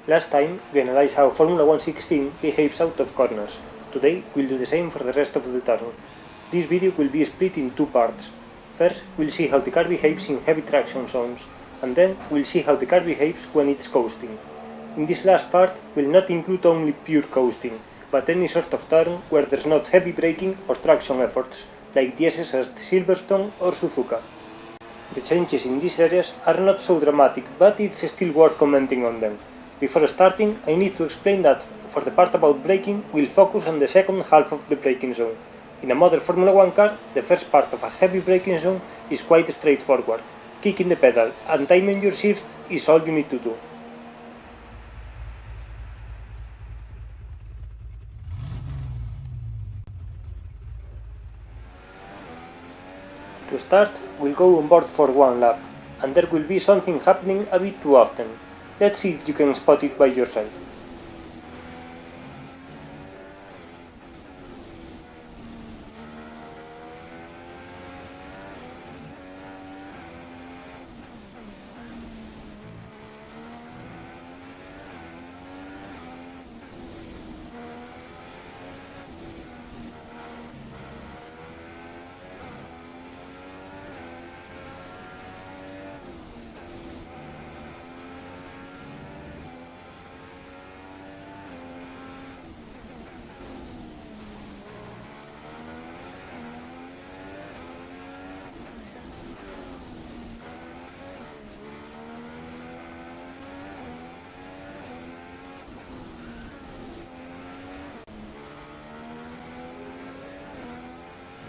Last time, we analyzed how Formula 116 behaves out of corners. Today, we'll do the same for the rest of the turn. This video will be split in two parts. First, we'll see how the car behaves in heavy traction zones, and then we'll see how the car behaves when it's coasting. In this last part, we'll not include only pure coasting, but any sort of turn where there's not heavy braking or traction efforts, like the SS at Silverstone or Suzuka. The changes in these areas are not so dramatic, but it's still worth commenting on them. Before starting, I need to explain that for the part about braking, we'll focus on the second half of the braking zone. In a modern Formula 1 car, the first part of a heavy braking zone is quite straightforward. Kicking the pedal and timing your shift is all you need to do. To start, we'll go on board for one lap, and there will be something happening a bit too often. Let's see if you can spot it by yourself.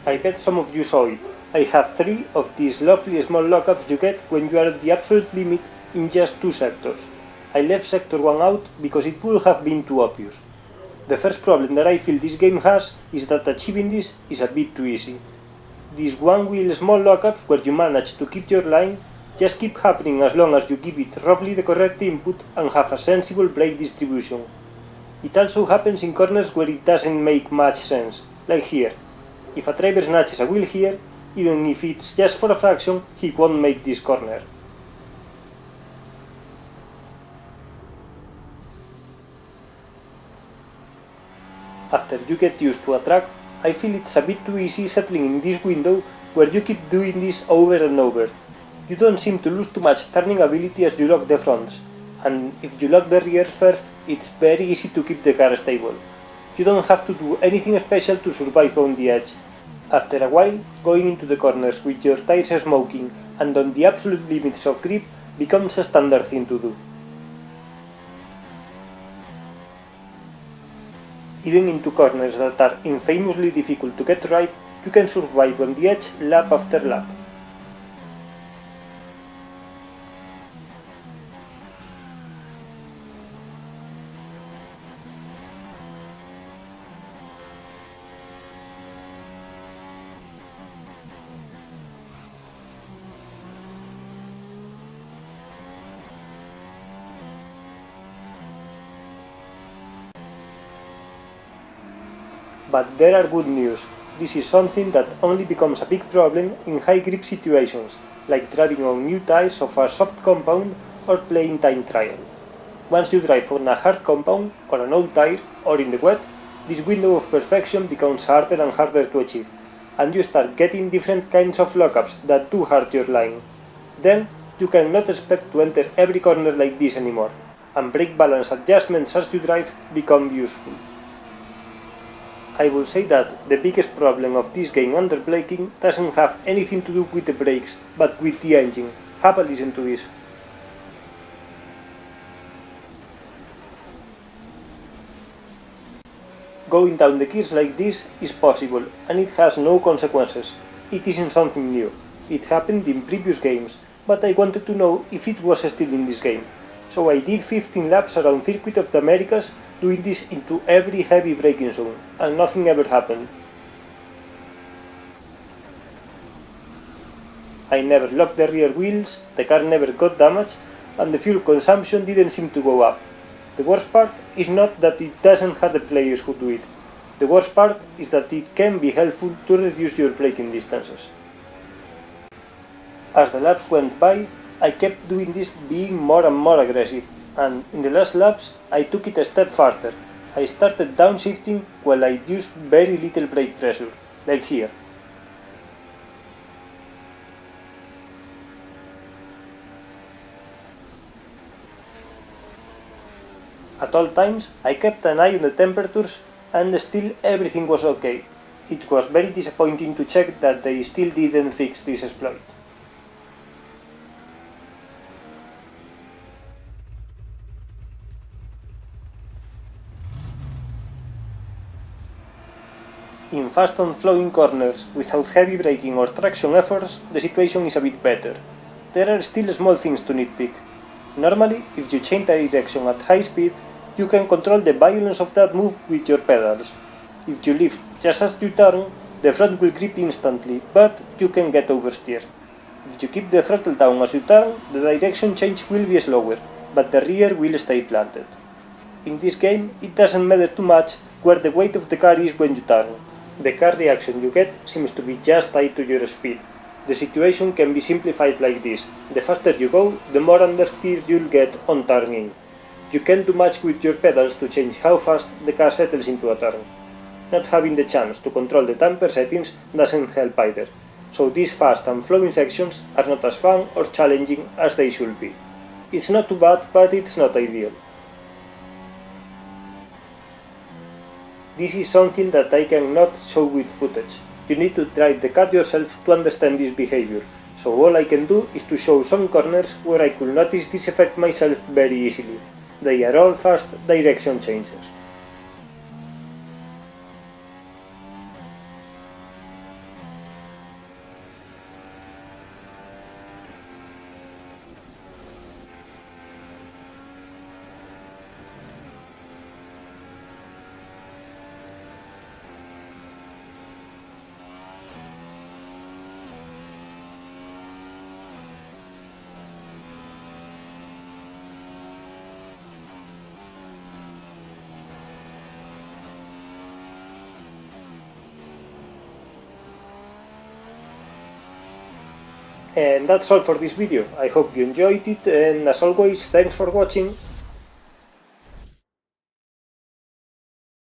I bet some of you saw it. I have 3 of these lovely small lockups you get when you are at the absolute limit in just 2 sectors. I left sector 1 out because it would have been too obvious. The first problem that I feel this game has is that achieving this is a bit too easy. These one-wheel small lockups where you manage to keep your line just keep happening as long as you give it roughly the correct input and have a sensible brake distribution. It also happens in corners where it doesn't make much sense, like here. If a driver snatches a wheel here, even if it's just for a fraction, he won't make this corner. After you get used to a track, I feel it's a bit too easy settling in this window where you keep doing this over and over. You don't seem to lose too much turning ability as you lock the fronts, and if you lock the rears first, it's very easy to keep the car stable. You don't have to do anything special to survive on the edge. After a while, going into the corners with your tires smoking and on the absolute limits of grip becomes a standard thing to do. Even into corners that are infamously difficult to get right, you can survive on the edge lap after lap. But there are good news. This is something that only becomes a big problem in high grip situations, like driving on new tires of a soft compound or playing time trial. Once you drive on a hard compound, or an old tire, or in the wet, this window of perfection becomes harder and harder to achieve, and you start getting different kinds of lockups that do hurt your line. Then, you cannot expect to enter every corner like this anymore, and brake balance adjustments as you drive become useful. I will say that the biggest problem of this game under braking doesn't have anything to do with the brakes, but with the engine. Have a listen to this. Going down the gears like this is possible, and it has no consequences. It isn't something new. It happened in previous games, but I wanted to know if it was still in this game. So I did 15 laps around Circuit of the Americas doing this into every heavy braking zone, and nothing ever happened. I never locked the rear wheels, the car never got damaged, and the fuel consumption didn't seem to go up. The worst part is not that it doesn't hurt the players who do it. The worst part is that it can be helpful to reduce your braking distances. As the laps went by, I kept doing this, being more and more aggressive. And in the last laps I took it a step further. I started downshifting while I used very little brake pressure, like here. At all times I kept an eye on the temperatures and still everything was okay. It was very disappointing to check that they still didn't fix this exploit. In fast and flowing corners without heavy braking or traction efforts, the situation is a bit better. There are still small things to nitpick. Normally, if you change the direction at high speed, you can control the violence of that move with your pedals. If you lift just as you turn, the front will grip instantly, but you can get oversteer. If you keep the throttle down as you turn, the direction change will be slower, but the rear will stay planted. In this game, it doesn't matter too much where the weight of the car is when you turn. The car reaction you get seems to be just tied to your speed. The situation can be simplified like this: the faster you go, the more understeer you'll get on turning. You can't do much with your pedals to change how fast the car settles into a turn. Not having the chance to control the damper settings doesn't help either, so these fast and flowing sections are not as fun or challenging as they should be. It's not too bad, but it's not ideal. This is something that I cannot show with footage. You need to drive the car yourself to understand this behavior, so all I can do is to show some corners where I could notice this effect myself very easily. They are all fast direction changes. And that's all for this video. I hope you enjoyed it, and as always, thanks for watching.